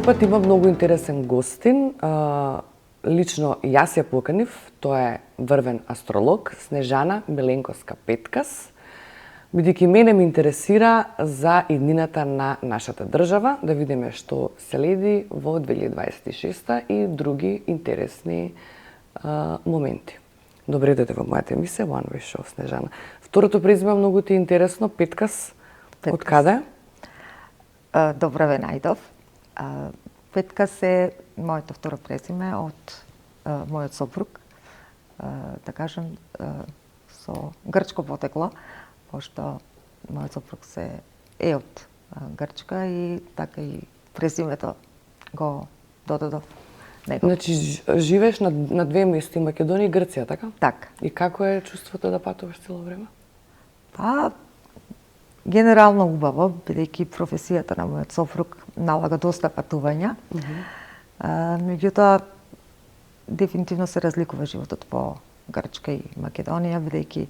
пат има многу интересен гостин. Лично јас ја поканив, тоа е врвен астролог, Снежана Миленковска-Петкас, бидејќи мене ме интересира за иднината на нашата држава, да видиме што се леди во 2026 и други интересни моменти. Добре дојде во мојата емисија One Way Show, Снежана. Второто презиме многу ти е интересно, Петкас. Од каде? Добра ве најдов. Петкас е моето второ презиме од мојот сопруг, да кажем, со грчко потекло, пошто мојот сопруг е од Грчка и така и презимето го додадов него. Значи, живееш на две места, Македонија и Грција, така? Така. И како е чувството да патуваш цело време? Па, генерално убаво, бидејќи професијата на мојот сопруг налага доста патувања. Меѓутоа, дефинитивно се разликува животот по Грчка и Македонија, бидејќи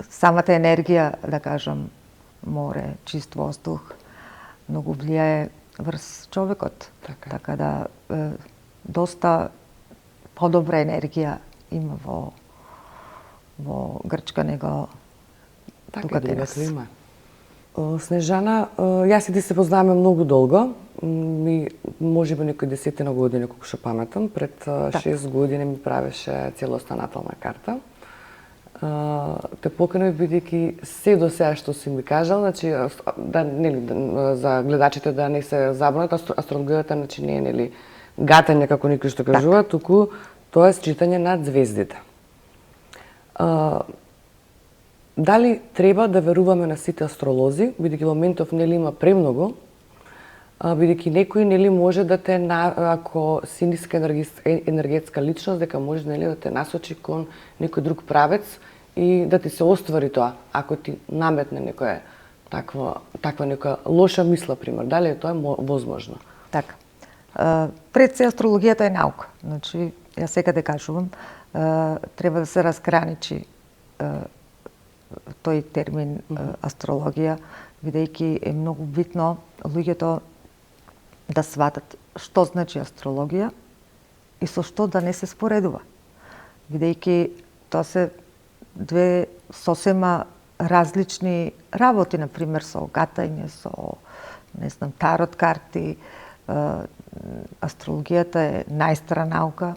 самата енергија, да кажам, море, чист воздух, многу влијае врз човекот. Така да доста подобра енергија има во Грчка него тука денес. Има. Снежана, јас и ти се познаваме многу долго. Ми можеби некои 10 години, колку што паметам. Пред 6 години ми правеше целосна натална карта. Те поканав бидејќи се до сега што си ми кажал, значи за гледачите да не се забунат, астрологијата значи не е гатање како некои што кажуваат, туку тоа е читање на звездите. Дали треба да веруваме на сите астролози, бидејќи во моментов има премногу, бидејќи некој може да те, ако си ниска енергетска личност, дека може да те насочи кон некој друг правец и да ти се оствари тоа, ако ти наметне некоја таква некоја лоша мисла, пример. Дали е тоа возможно? Така. Пред се астрологијата е наука. Значи, јас секаде кажувам, треба да се разграничи тој термин астрологија, бидејќи е многу битно луѓето да сватат што значи астрологија и со што да не се споредува. Бидејќи тоа се две сосема различни работи, например со гатање, со тарот карти. Астрологијата е најстара наука,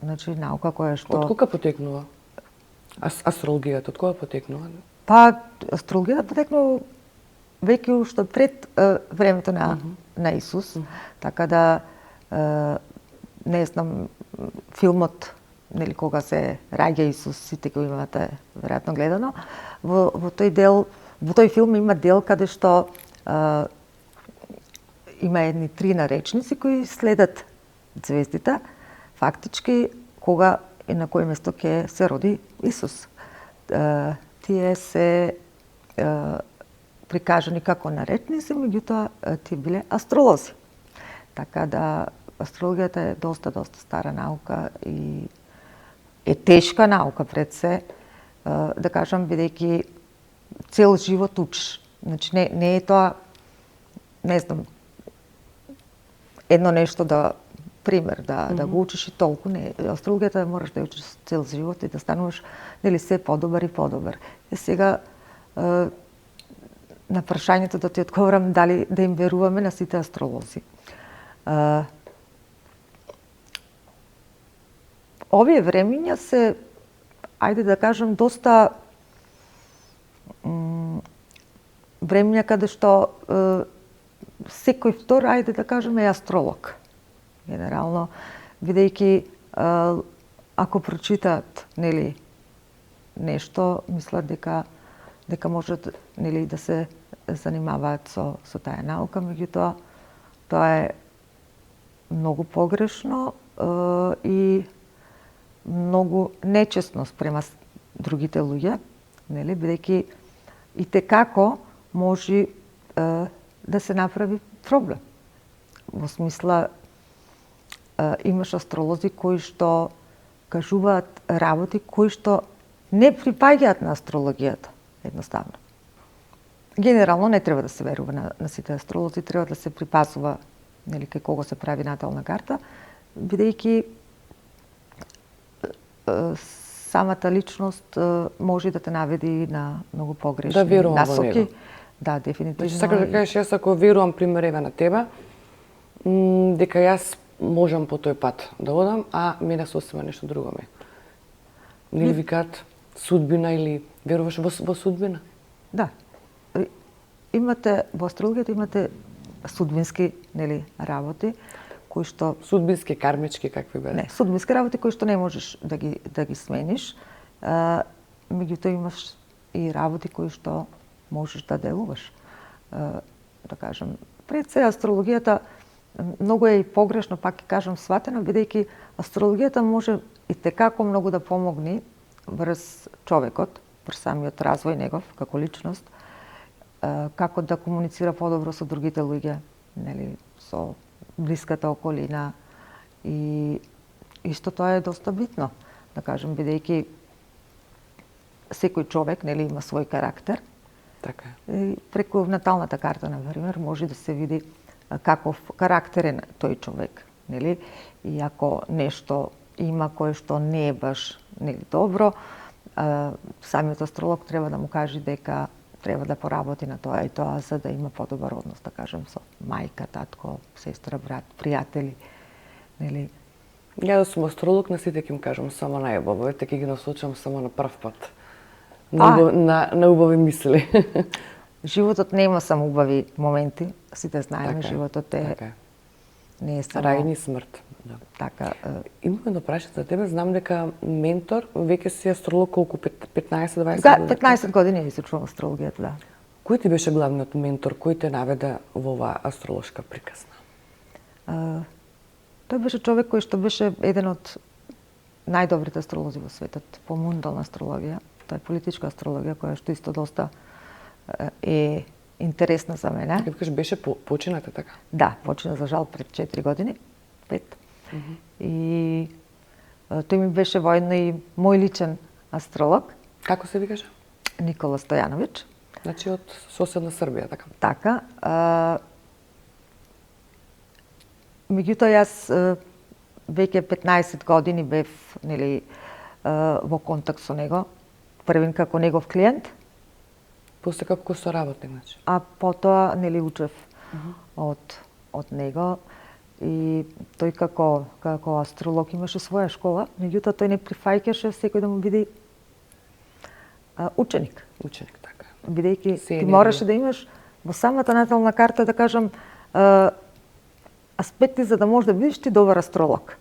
значи наука која што... Од кога потекнува? Астрологијата, од кога потекнува? Па, астрологијата потекнува веќе уште пред времето на Исус, така да не знам, филмот, кога се раѓа Исус, сите го имате веројатно гледано, во тој филм има дел каде што има едни 3 наречници кои следат звездите, фактички кога и на кој место ќе се роди Исус. Тие се прикажани како наречници, меѓутоа тие биле астролози. Така да астрологијата е доста стара наука и е тешка наука пред се, да кажам, бидејќи цел живот учиш. Значи не е тоа, не знам, едно нешто пример да го учиш и толку, не. Астрологијата мораш да ја учиш цел живот и да стануваш се подобар и подобар. И сега на прашањето да ти одговорам дали да им веруваме на сите астролози. Овие времиња се, ајде да кажам, доста времиња каде што секој втор, ајде да кажем, е астролог. Генерално, бидејќи ако прочитаат нешто, мислат дека можат да се занимаваат со таа наука, меѓутоа тоа е многу погрешно и многу нечесно спрема другите луѓе, бидејќи и текако може да се направи проблем. Во смисла, имаш астролози кои што кажуваат работи кои што не припаѓаат на астрологијата, едноставно. Генерално не треба да се верува на сите астролози, треба да се припасува нели кај кого се прави натална карта, бидејќи самата личност може да те наведи на многу погрешни Да верувам во насоки. него. Да, дефинитивно. Значи, сакаш да кажеш, јас ако верувам, пример, еве на тебе, дека јас можам по тој пат да одам, а мене сосема нешто друго ме. Нели викаат судбина или веруваш во судбина? Да. Имате во астрологијата имате судбински, нели, работи кои што Судбински, кармички, какви бе? не, судбински работи кои што не можеш да ги смениш. Меѓутоа имаш и работи кои што можеш да делуваш. Да кажам, пред се астрологијата многу е и погрешно, пак ќе кажам, сватена, бидејќи астрологијата може и текако многу да помогне врз човекот, врз самиот развој негов како личност, како да комуницира подобро со другите луѓе, нели, со блиската околина, и исто тоа е доста битно, да кажем, бидејќи секој човек, нели, има свој карактер. Така е. И преку наталната карта, например, може да се види каков карактер е тој човек, нели? И ако нешто има кое што не е баш, нели, добро, самиот астролог треба да му каже дека треба да поработи на тоа и тоа, за да има подобар однос, да кажем, со мајка, татко, сестра, брат, пријатели, нели? Ја да сум астролог, на сите ќе им кажам само најубаво, ќе ги насочам само на прв пат. На убави мисли. Животот нема само убави моменти, сите знаеме, Така, животот е така. не е само Рајни смрт. Да. така. Имаме да прашам за тебе, знам дека ментор, веќе си астролог колку 15-20 Да, години? 15 години изучувам астрологијата, да. Кој ти беше главниот ментор, кој те наведе во оваа астролошка приказна? Тој беше човек кој што беше еден од најдобрите астролози во светот по мундална астрологија. Тоа е политичка астрологија која што исто доста е интересна за мене. Ќе кажеш беше почината така? Да, почина за жал пред 4 години, 5. И тој ми беше воедно и мој личен астролог, Како се викаше? Никола Стојановиќ. Значи од соседна Србија, така? Така. Меѓутоа јас веќе 15 години бев, нели, во контакт со него, првен како негов клиент, После како соработник, значи? а потоа, нели, учев од него, и тој како астролог имаше своја школа, меѓутоа тој не прифаќаше секој да му биде ученик, Ученик, така. бидејќи Се ти енергија. мораше да имаш во самата натална карта, да кажам, аспекти за да можеш да бидеш ти добар астролог.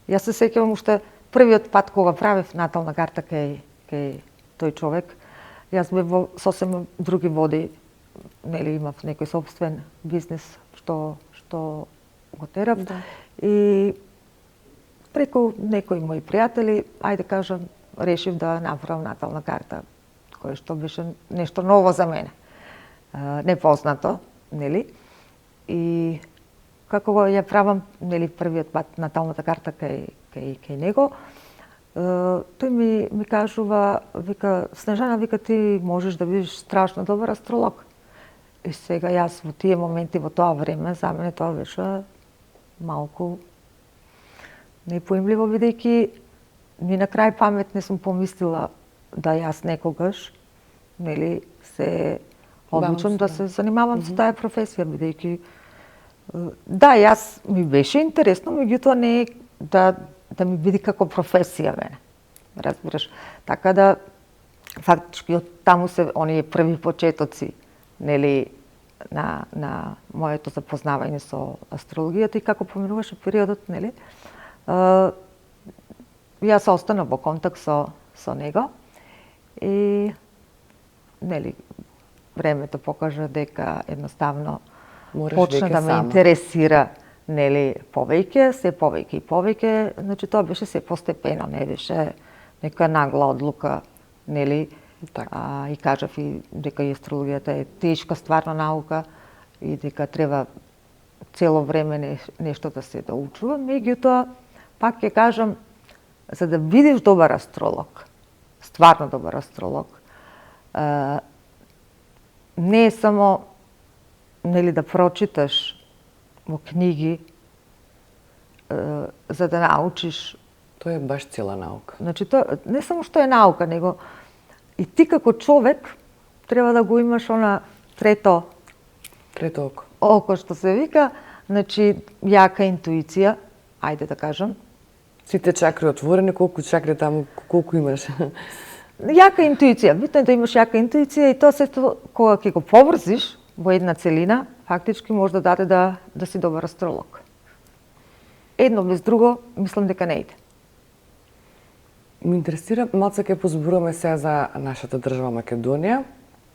Јас се сеќавам уште првиот пат кога правев натална карта кај тој човек, јас бев во сосема други води, нели, имав некој собствен бизнис што го терав, Да. и преку некои мои пријатели, ајде кажам, решив да направам натална карта, кое што беше нешто ново за мене, непознато, нели? И како го ја правам, нели, првиот пат наталната карта кај него, тој ми кажува, вика, Снежана, вика, ти можеш да бидеш страшно добар астролог. И сега јас во тие моменти, во тоа време, за мене тоа беше малку непоимливо, бидејќи ни на крај памет не сум помислила да јас некогаш, нели, се одлучам да се занимавам со таа професија, бидејќи да, јас ми беше интересно, меѓутоа не да ми биде како професија мене. Разбираш? Така да фактички од таму се оние први почетоци, нели, на моето запознавање со астрологијата и како поминуваше периодот, нели. Јас останав во контакт со него и, нели, времето покажа дека едноставно почна да ме интересира, нели, повеќе, се повеќе и повеќе, значи тоа беше се постепено, не беше нека нагла одлука, нели. Така. И кажав и дека и астрологијата е тешка стварна наука и дека треба цело време нешто да се доучува, меѓутоа пак ќе кажам, за да бидеш добар астролог, стварно добар астролог, не е само нели да прочиташ во книги за да научиш. Тоа е баш цела наука. Значи тоа не само што е наука, него и ти како човек треба да го имаш она трето око. Око што се вика, значи јака интуиција, ајде да кажам. Сите чакри отворени, колку чакри таму, колку имаш? Јака интуиција, битно е да имаш јака интуиција и тоа сето кога ќе го поврзиш во една целина, фактички може да даде да си добар астролог. Едно без друго, мислам дека не иде. Ме интересира, малце ќе позборуваме сега за нашата држава Македонија.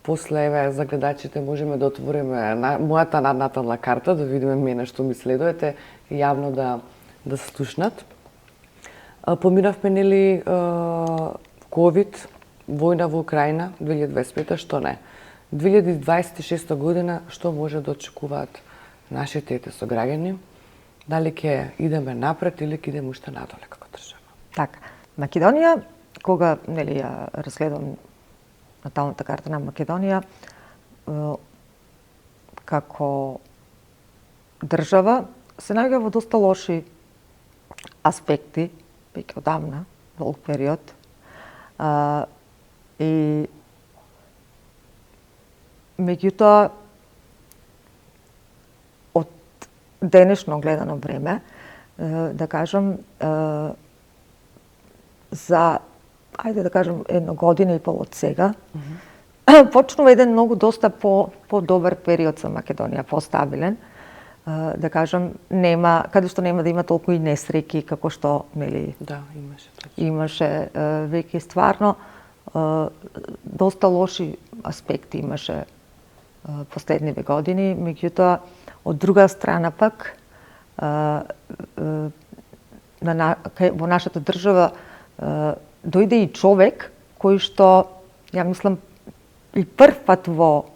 После, еве, за гледачите можеме да отвориме мојата наднатална карта, да видиме мене што ми следувате, јавно да слушнат. Поминавме, нели, ковид, војна во Украина, 2025, што не? 2026 година, што може да очекуваат нашите сограѓани? Дали ќе идеме напред или ќе идеме уште надоле како држава? Така, Македонија, кога нели ја разгледам наталната карта на Македонија, како држава се наоѓа во доста лоши аспекти, веќе одамна, долг период. И меѓутоа, од денешно гледано време, да кажам, за, ајде да кажем, една година и пол од сега, почнува еден многу доста по-добар период за Македонија, постабилен. Да кажем, каде што нема да има толку и несреќи како што, нели, Да, имаше точно. Имаше веќе стварно доста лоши аспекти имаше последниве години, меѓутоа од друга страна пак во нашата држава дојде и човек кој што, ја мислам, и прв пат во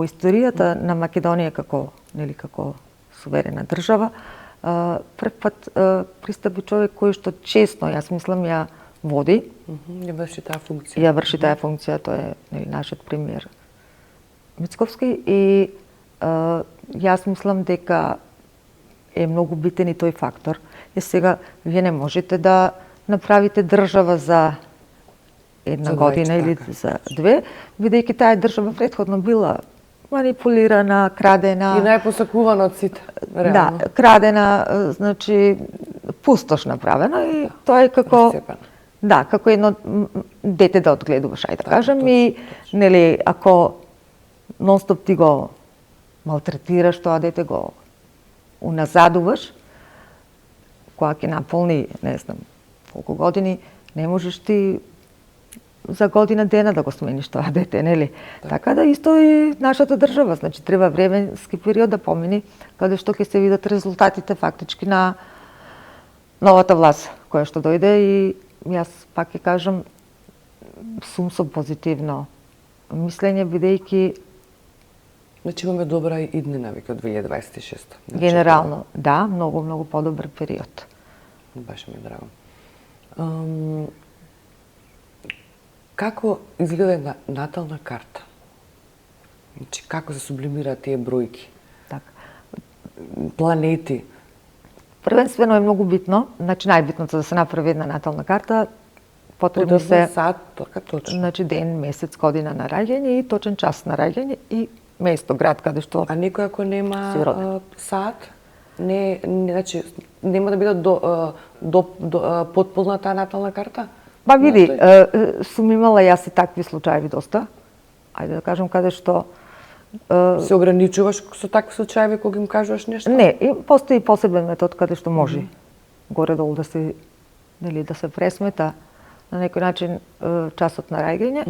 историјата на Македонија како суверена држава, прв пат пристапи човек кој што честно, јас мислам, ја води. Ја врши таа функција. Ја врши таа функција, тоа е, нели, нашиот премиер Мицковски, и јас мислам дека е многу битен и тој фактор. И сега вие не можете да направите држава за една година или за две, бидејќи таа држава претходно била манипулирана, крадена. И најпосакувана од сите, реално. Да, крадена, значи пустош направена и тоа е како Расцепана. Да, како едно дете да одгледуваш, ајде да кажем, и нели ако нонстоп ти го малтретираш тоа дете, го уназадуваш, кога ќе наполни, не знам, колку години, не можеш ти за година дена да го смениш тоа дете, нели? Така да исто и нашата држава, значи треба временски период да помини, каде што ќе се видат резултатите фактички на новата власт која што дојде, и јас пак ќе кажам, сум со позитивно мислење, бидејќи Значи имаме добра иднина веќе од 2026. генерално, да, многу подобар период. Баш ми е драго. Како изгледа една натална карта? Значи, како се сублимираат тие бројки? Така. Планети? Првенствено е многу битно, значи најбитното да се направи една натална карта, потребни се сат, така точно. Значи ден, месец, година на раѓање и точен час на раѓање и место, град каде што. А некој ако си нема роден. сат, значи нема да биде потполна таа натална карта? Па види, сум имала јас и такви случаи доста. Ајде да кажем каде што Се ограничуваш со такви случаи кога им кажуваш нешто? Не, и постои посебен метод каде што може горе-долу да се, нели, да се пресмета на некој начин часот на раѓање.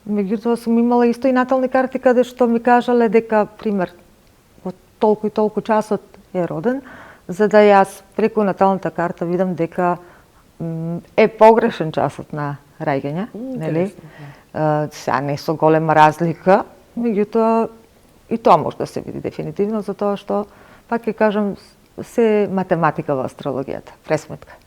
Меѓутоа сум имала исто и натални карти каде што ми кажале дека, пример, во толку и толку часот е роден, за да јас преку наталната карта видам дека е погрешен часот на раѓање, нели? Сега не со голема разлика, меѓутоа и тоа може да се види дефинитивно, затоа што, пак ќе кажам, се математика во астрологијата, пресметка.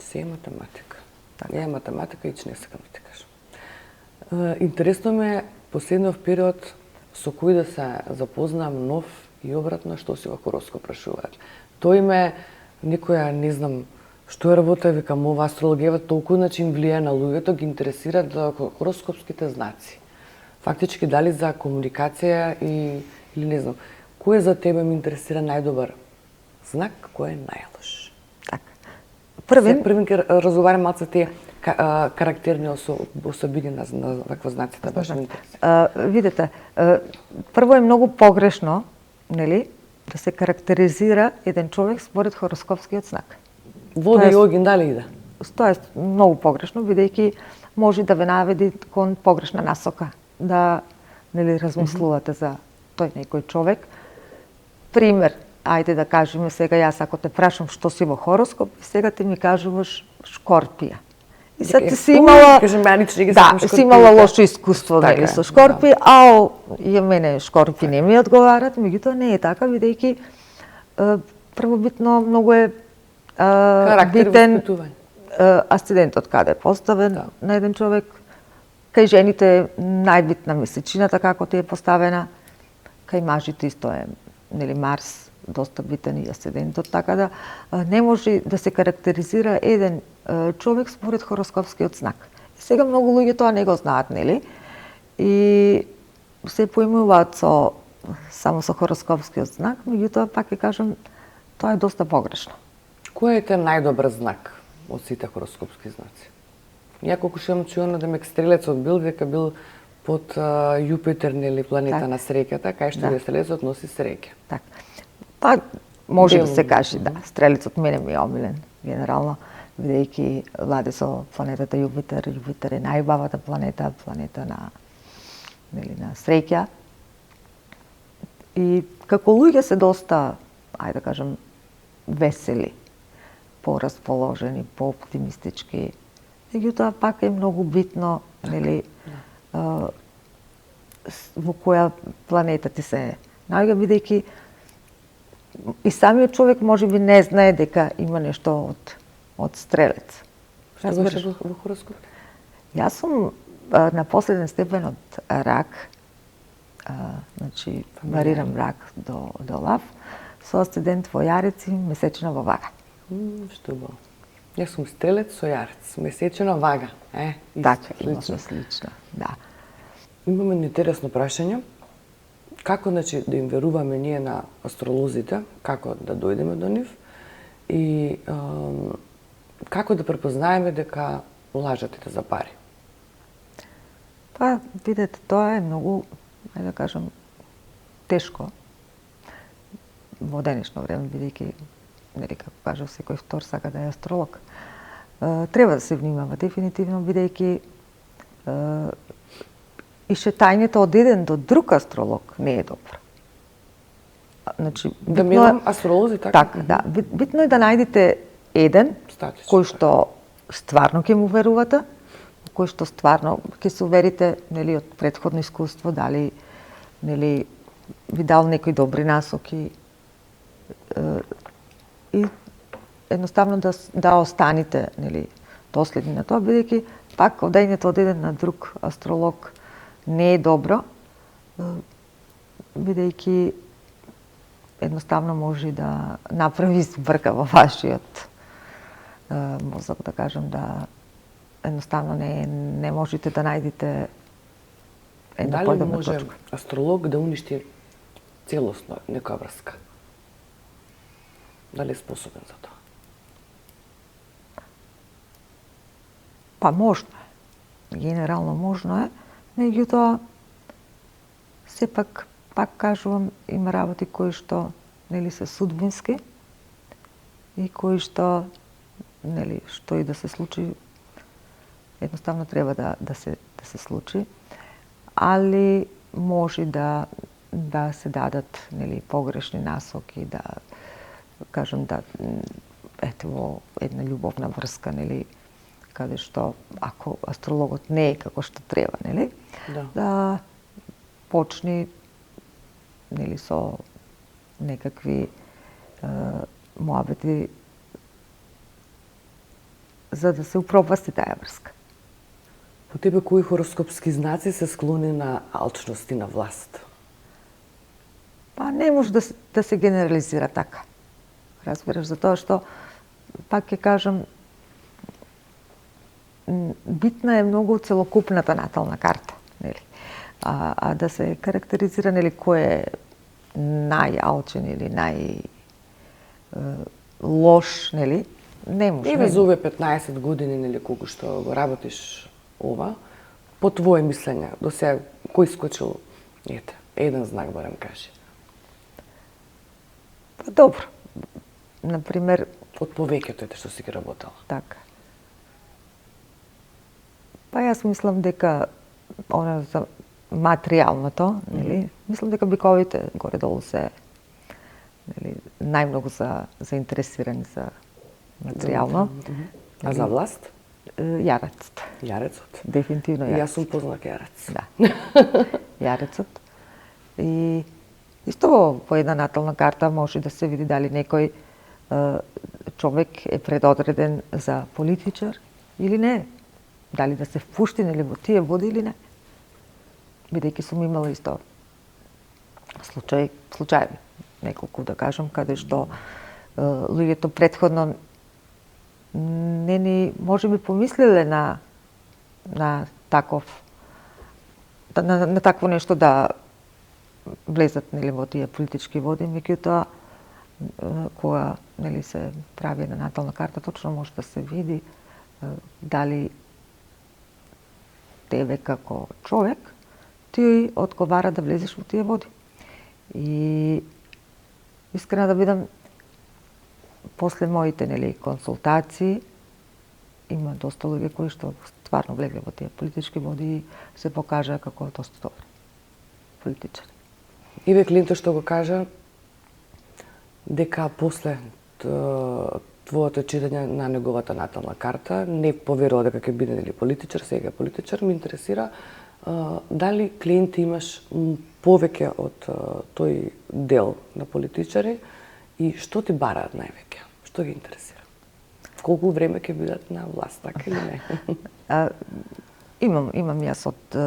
Се е математика. Така. Е математика, ич не сакам да ти кажам. Интересно ме последнов период со кој да се запознам нов и обратно што си во хороскоп прашуваат. Тој ме некоја, не знам, што е работа, викам, ова астрологија толку начин влијае на луѓето, ги интересира да хороскопските знаци. Фактички дали за комуникација или не знам, кој за тебе ме интересира најдобар знак, кој е најлош? Така. Првен ќе разговарам малку тие карактерни особини на вакво знаците, баш ме интересира. Видете, прво е многу погрешно, нели, да се карактеризира еден човек според хороскопскиот знак. Вода и огин, дали иде? Тоа е многу погрешно, бидејќи може да ве наведи кон погрешна насока, да, нели, размислувате за тој некој човек. Пример, ајде да кажеме сега, јас ако те прашам што си во хороскоп, сега ти ми кажуваш Шкорпија. И sad си имала, си имала лошо искуство, нели, со Шкорпи, ја мене Шкорпи не ми одговарат, меѓутоа не е така, бидејќи првобитно многу е битен асцендентот каде е поставен на еден човек. Кај жените е најбитна месечината како ти е поставена, кај мажите исто е, нели, Марс доста битен и асцендентот, така да не може да се карактеризира еден човек според хороскопскиот знак. И сега многу луѓе тоа не го знаат, нели? И се поимуваат само со хороскопскиот знак, меѓутоа пак ќе кажам, тоа е доста погрешно. Кој е те најдобар знак од сите хороскопски знаци? Няколку што имам чуено да ме Стрелецот бил, дека бил под Јупитер, нели, планета на среќата, кај што Стрелецот носи среќа. Така. Па може да се каже, да, Стрелецот мене ми е омилен, генерално, бидејќи владе со планетата Јупитер. Јупитер е најубавата планета, планета на, нели, на среќа. И како луѓе се доста, ајде да кажам, весели, порасположени, пооптимистички. Меѓутоа пак е многу битно, нели, во која планета ти се наоѓа, бидејќи и самиот човек можеби не знае дека има нешто од Стрелец. Што беше во хороскоп? Јас сум на последен степен од Рак, значи варирам Рак до Лав, со асцендент во Јарец и месечина во Вага. Што убаво. Јас сум Стрелец со Јарец, месечина Вага. Така, слично, да. Имаме интересно прашање. Како, значи, да им веруваме ние на астролозите, како да дојдеме до нив и како да препознаеме дека лажат за пари? Па, видете, тоа е многу, ајде да кажам, тешко во денешно време, бидејќи, нели, како кажав, секој втор сака да е астролог. Треба да се внимава дефинитивно, бидејќи и шетањето од еден до друг астролог не е добро. Значи, да менам астролози, така? Така, да. Битно е да најдете еден кој што стварно ќе му верувате, кој што стварно ќе се уверите, нели, од претходно искуство, дали, нели, ви дал некои добри насоки и едноставно да останете, нели, доследни на тоа, бидејќи пак одењето од еден на друг астролог не е добро, бидејќи едноставно може да направи збрка во вашиот мозок, да кажам, да едноставно не можете да најдете една појдобна точка. Дали може астролог да уништи целосно некоја врска? Дали е способен за тоа? Па можно е. Генерално можно е, меѓутоа сепак, пак кажувам, има работи кои што, нели, се судбински и кои што, нели, што и да се случи, едноставно треба да се случи, али може да се дадат, нели, погрешни насоки, да кажам, да ете во една љубовна врска, нели, каде што ако астрологот не е како што треба, нели, да почни, нели, со некакви моабети за да се упропасти таа врска. По тебе, кои хороскопски знаци се склони на алчност и на власт? Па не може да се генерализира така. Разбираш, затоа што, пак ќе кажам, битна е многу целокупната натална карта, нели? А да се карактеризира, нели, кој е најалчен или лош, нели? Не може. Еве за овие 15 години, нели, колку што го работиш ова, по твое мислење, до сега кој скочил, ете, еден знак барем кажи. Па добро. Например, од повеќето ете што си ги работела. Така. Па јас мислам дека она за материјалното, нели? Мислам дека биковите горе-долу се, нели, најмногу заинтересирани за материјално. А за власт? Јарецот. Јарецот. Дефинитивно јарецот. Јас сум познак јарец. Да. Јарецот. И исто по една натална карта може да се види дали некој човек е предодреден за политичар или не. Дали да се впушти, нели, во тие води или не. Бидејќи сум имала исто случаи, неколку да кажам, каде што луѓето претходно не ни може би помислиле на таков на такво нешто да влезат, нели, во тие политички води, меѓутоа кога, нели, се прави една натална карта, точно може да се види дали тебе како човек ти одговара да влезеш во тие води. И искрена да бидам, после моите, нели, консултации, има доста луѓе кои што стварно влегле во тие политички води и се покажаа како доста добри политичари. Иве Клинто што го кажа дека после твоето читање на неговата натална карта не поверува дека ќе биде, нели, политичар, сега политичар, ме интересира дали клиенти имаш повеќе од тој дел на политичари и што ти бараат највеќе? Што ги интересира? Колку време ќе бидат на власт, така или не? Имам јас од,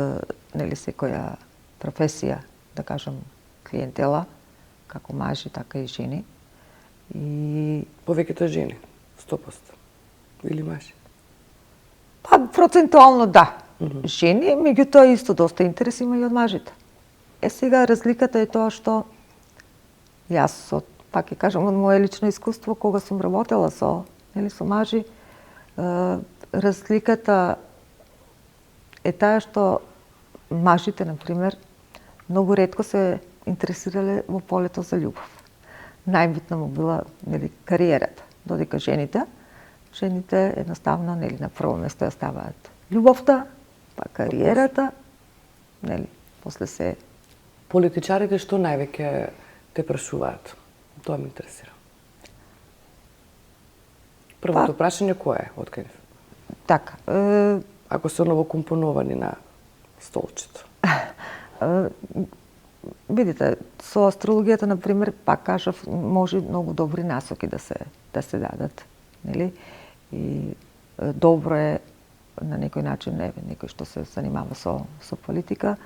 нели, секоја професија, да кажам, клиентела, како мажи, така и жени. И повеќето жени, 100%. Или мажи? Па процентуално да. Жени, меѓутоа исто доста интерес има и од мажите. Сега разликата е тоа што јас од, пак ќе кажам, од мое лично искуство кога сум работела со, нели, со мажи, разликата е таа што мажите, например, многу ретко се интересирале во полето за љубов. Најбитно му била, нели, кариерата, додека жените едноставно, нели, на прво место ја ставаат љубовта, па кариерата, нели, после се. Политичарите што највеќе те прашуваат? Тоа ме интересира. Првото прашање кое е, откај? Така. Ако се ново компоновани на столчето. Видите, со астрологијата, например, пак кажав, може многу добри насоки да се дадат, нели? И добро е на некој начин, некој што се занимава со политика,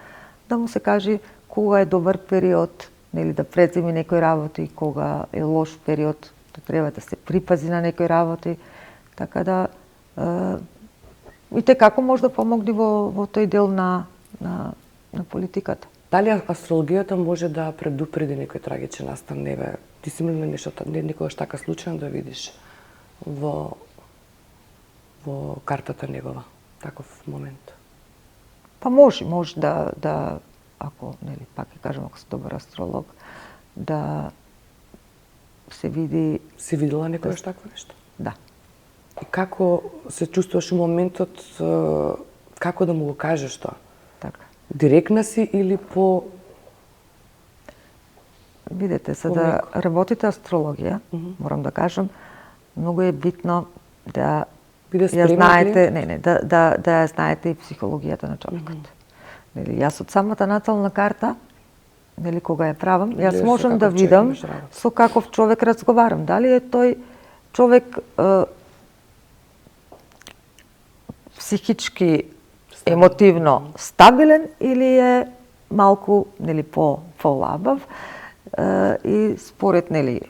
да му се каже кога е добар период, нели, да преземи некои работи, кога е лош период, да треба да се припази на некои работи, така да и те како може да помогне во тој дел на политиката. Дали астрологијата може да предупреди некој трагичен настан? Неве, ти си имал нешто, никогаш така случајно да видиш во картата негова, таков момент? Па може да ако, нели, пак ќе кажам, ако си добар астролог, да се види. Си видела некогаш такво нешто? Да. И како се чувствуваш во моментот, како да му го кажеш тоа? Така. Директна си или по... Видете, за да работите астрологија, морам да кажам, многу е битно да ја знаете, да ја знаете и психологијата на човекот. Нели, јас од самата натална карта, нели, кога ја правам, јас можам да видам со каков човек разговарам. Дали е тој човек психички емотивно стабилен или е малку нели полабав и според нели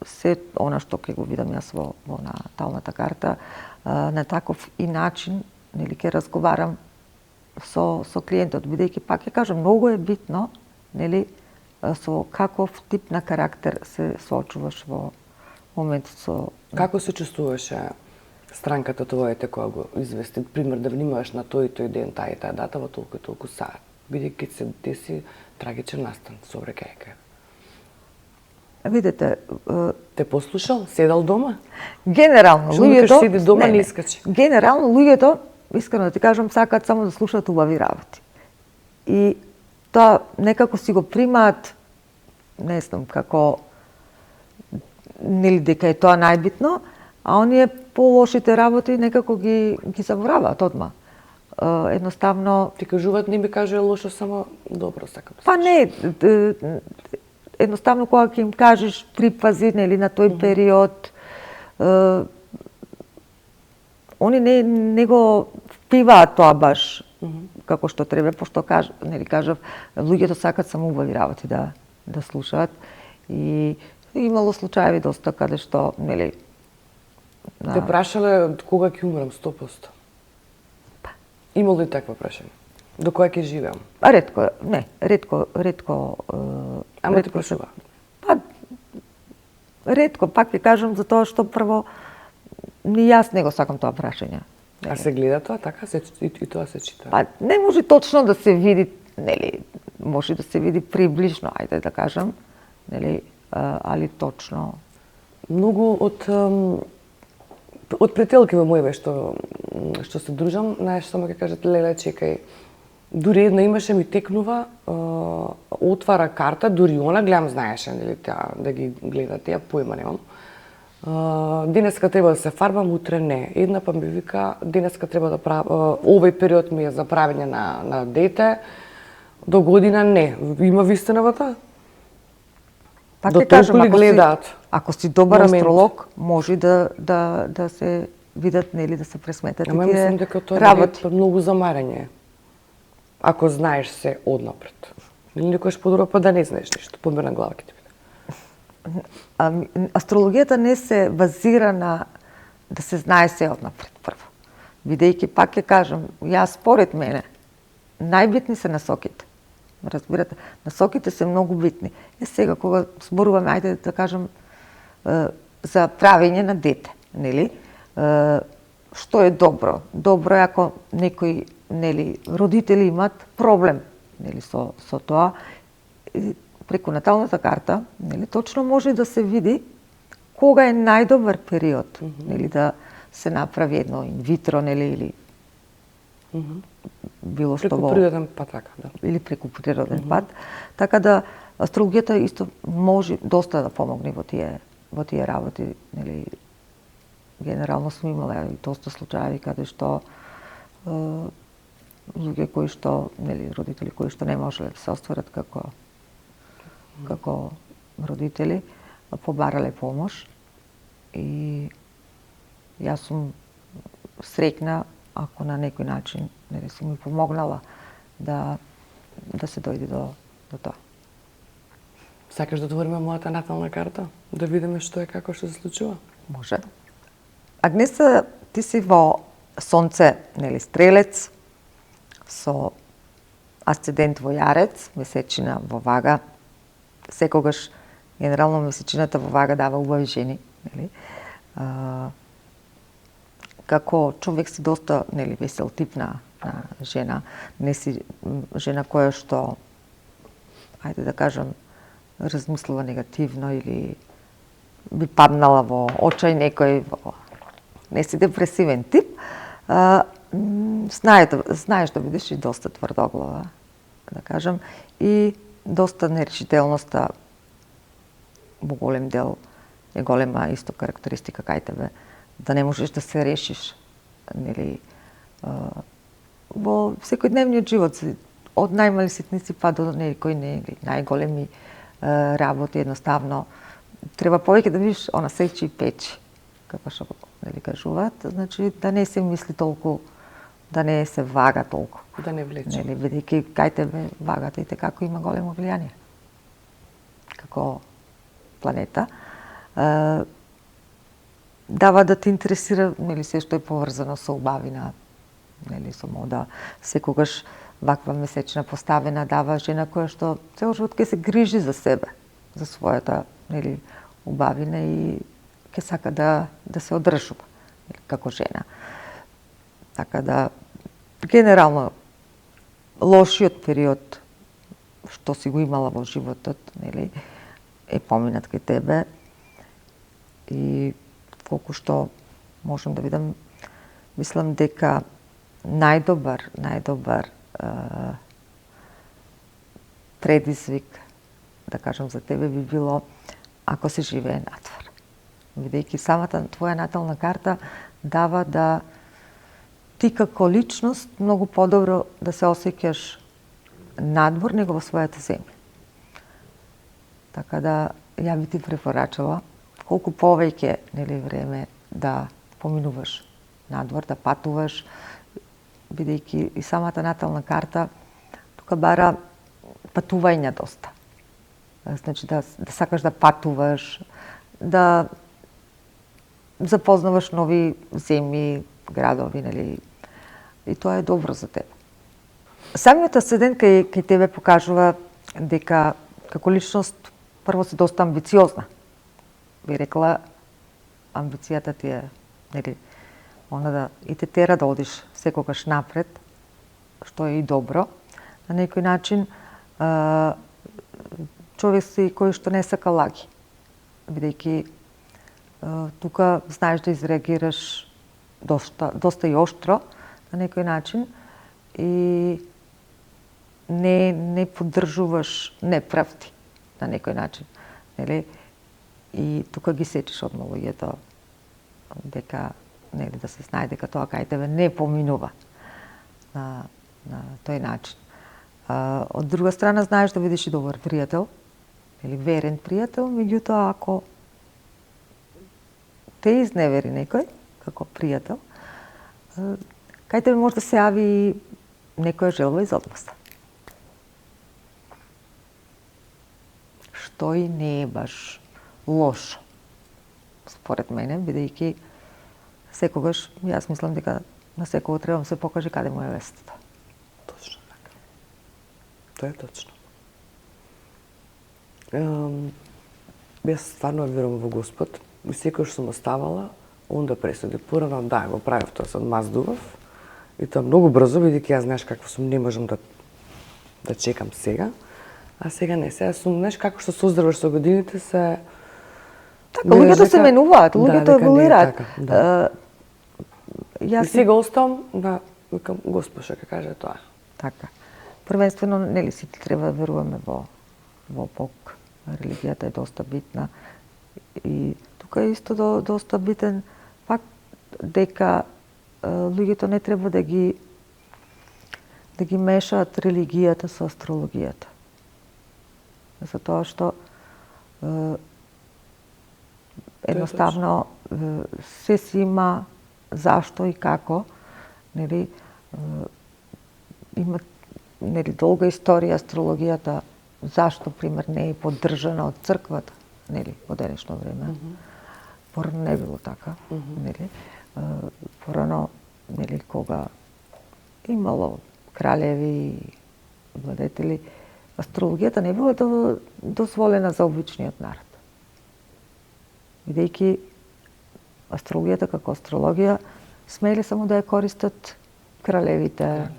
се она што ќе го видам јас во наталната карта, на таков и начин нели ќе разговарам со клиентот, бидејќи пак ќе кажам многу е битно нели со каков тип на карактер се соочуваш во моментот со... Како се чувствуваше странката твојата кога го извести, пример да внимаваш на тој и тој ден, таа и таа дата во толку и толку саат, бидејќи се деси трагичен настан, сообраќајка? Видете, те послушал, седал дома? Генерално Што луѓето седи дома не искачи. Генерално луѓето, искрено да ти кажам, сакаат само да слушаат убави работи. И тоа некако си го примаат, не знам како, нели дека е тоа најбитно, а оние полошите работи некако ги забораваат одма. Едноставно... Ти кажуваат, не ми каже лошо, само добро сакам. Па не, едноставно кога ќе им кажеш припази нели на тој период, они не го впиваат тоа баш како што треба, пошто нели кажав, луѓето сакаат само убави работи да слушаат и имало случаи доста каде што нели Те прашале кога ќе умрам 100%. Имало ли такво прашање? До кога ќе живеам? Ретко. Ама ти прашува? Па, ретко, пак ви кажам, за тоа што прво, ни јас не го сакам тоа прашање. А се гледа тоа, така? И тоа се чита? Па, не може точно да се види, нели, може да се види приближно, ајде да кажам, нели, али точно. Многу од пријателки во мојве што се дружам, знаеш, само ќе кажат, леле, чекај, дури една имаше ми текнува, отвара карта, дури она, гледам, знаеше, нели, да ги гледа, таа појма немам. Денеска треба да се фарбам, утре не. Една па ми вика, денеска треба да правам, овој период ми е за правење на дете, до година не. Има вистина во тоа? Пак До ќе кажам, толку ли гледаат? Ако си добар момент. астролог, може да се видат, нели, да се пресметат Ама тие мислам дека тоа работи. е многу замарање. Ако знаеш се однапред. Или некојаш подобро па да не знаеш ништо, померна глава ќе ти биде. Астрологијата не се базира на да се знае се однапред прво. Бидејќи пак ќе кажам, јас според мене, најбитни се насоките. Разбирате, насоките се многу битни. Сега кога зборуваме, ајде да кажам, за правење на дете, нели? Што е добро? Добро е ако некои, нели, родители имаат проблем, нели, со тоа. Преку наталната карта, нели, точно може да се види кога е најдобар период, нели, да се направи едно инвитро, нели, или било што Преку природен пат, така, да. Или преку природен пат. Така да астрологијата исто може доста да помогне во тие работи, нели. Генерално сум имала и доста случаи каде што луѓе кои што, нели, родители кои што не можеле да се остварат како родители, побарале помош и јас сум среќна ако на некој начин, нели, сум ми помогнала да се дојде до тоа. Сакаш да отвориме мојата натална карта? Да видиме што е, како што се случува? Може. Агнеса, ти си во Сонце, нели, Стрелец, со асцендент во Јарец, месечина во Вага. Секогаш, генерално, месечината во Вага дава убави жени, нели? Како човек си доста, нели, весел тип на жена, не си жена која што, ајде да кажам, размислува негативно или би паднала во очај некој, не си депресивен тип, знаеш да бидеш и доста тврдоглава, да кажам, и доста нерешителноста во голем дел е голема исто карактеристика кај тебе, да не можеш да се решиш, нели, во секојдневниот живот, од најмали ситници па до некои најголеми работи, едноставно треба повеќе да видиш она сечи и печи, како што, нели, кажуваат, значи да не се мисли толку да не се вага толку. Да не влече. Нели, бидејќи кај тебе вагата и како има големо влијание. Како планета. Дава да те интересира, нели, се што е поврзано со убавина, нели, со мода. Секогаш ваква месечна поставена дава жена која што цел живот ќе се грижи за себе, за својата, нели, убавина и ќе сака да се одржува, нели, како жена. Така да, генерално, лошиот период што си го имала во животот, нели, е поминат кај тебе и колку што можам да видам, мислам дека најдобар предизвик, да кажам, за тебе би било ако се живее надвор. Бидејќи самата твоја натална карта дава да ти како личност многу подобро да се осеќаш надвор него во својата земја. Така да ја би ти препорачала колку повеќе, нели, време да поминуваш надвор, да патуваш, бидејќи и самата натална карта тука бара патување доста. Значи да сакаш да патуваш, да запознаваш нови земји, градови, нели, и тоа е добро за тебе. Самиот асцендент кај тебе покажува дека како личност прво си доста амбициозна. Би рекла, амбицијата ти е, нели, она да и те тера да одиш секогаш напред, што е и добро. На некој начин, човек си кој што не сака лаги, бидејќи тука знаеш да изреагираш доста и оштро на некој начин и не поддржуваш неправди на некој начин, нели? И тука ги сечиш одма луѓето дека, нели, да се знае дека тоа кај тебе не поминува на тој начин. Од друга страна знаеш да видиш и добар пријател или верен пријател, меѓутоа ако те изневери некој како пријател, кај тебе може да се јави некоја желба из односа. Што и не е баш лошо, според мене, бидејќи секогаш, јас мислам дека на секој треба да се покаже каде му е вестата. Точно така. Тоа е точно. Јас стварно верувам во Господ и секој што сум оставала, он да пресуди. Порано, да, го правев тоа, се одмаздував и тоа многу брзо, бидејќи јас знаеш какво сум, не можам да чекам сега. А сега не, сега сум, знаеш, како што се оздраваш со годините, се... Така, луѓето се менуваат, луѓето еволуираат. И сега оставам да викам Господ што ќе каже тоа. Така. Првенствено, нели, сите треба да веруваме во Бог. Религијата е доста битна. И тука е исто доста битен факт дека луѓето не треба да ги мешаат религијата со астрологијата. Затоа што едноставно се си има зашто и како, нели, има, нели, долга историја астрологијата, зашто, пример, не е поддржана од црквата, нели, во денешно време. Порано не било така, нели. Порано, нели, кога имало кралеви, владетели, астрологијата не била дозволена за обичниот народ. Бидејќи астрологијата како астрологија смели само да ја користат кралевите,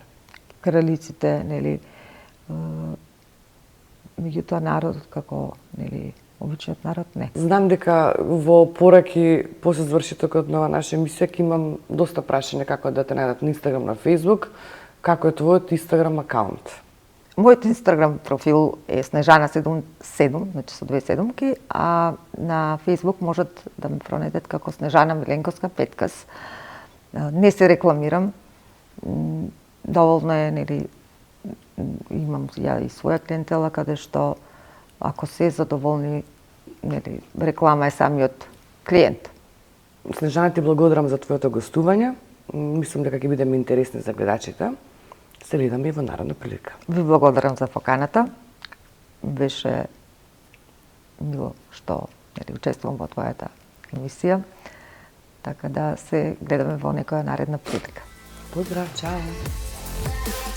кралиците, нели, меѓутоа народот како, нели, обичниот народ не. Знам дека во пораки после завршетокот на наша емисија ќе имам доста прашања како да те најдат на Инстаграм, на Фејсбук, како е твојот Инстаграм акаунт? Мојот Инстаграм профил е Снежана77, значи со 2 седумки, а на Фејсбук можат да ме пронајдат како Снежана Миленковска Петкас. Не се рекламирам, доволно е, нели, имам ја и своја клиентела каде што ако се задоволни, нели, реклама е самиот клиент. Снежана, ти благодарам за твоето гостување. мислам дека ќе бидеме интересни за гледачите. Се видиме и во наредна прилика. Ви благодарам за поканата. Беше мило што учествувам во твојата емисија. Така да се гледаме во некоја наредна прилика. Поздрав, чао!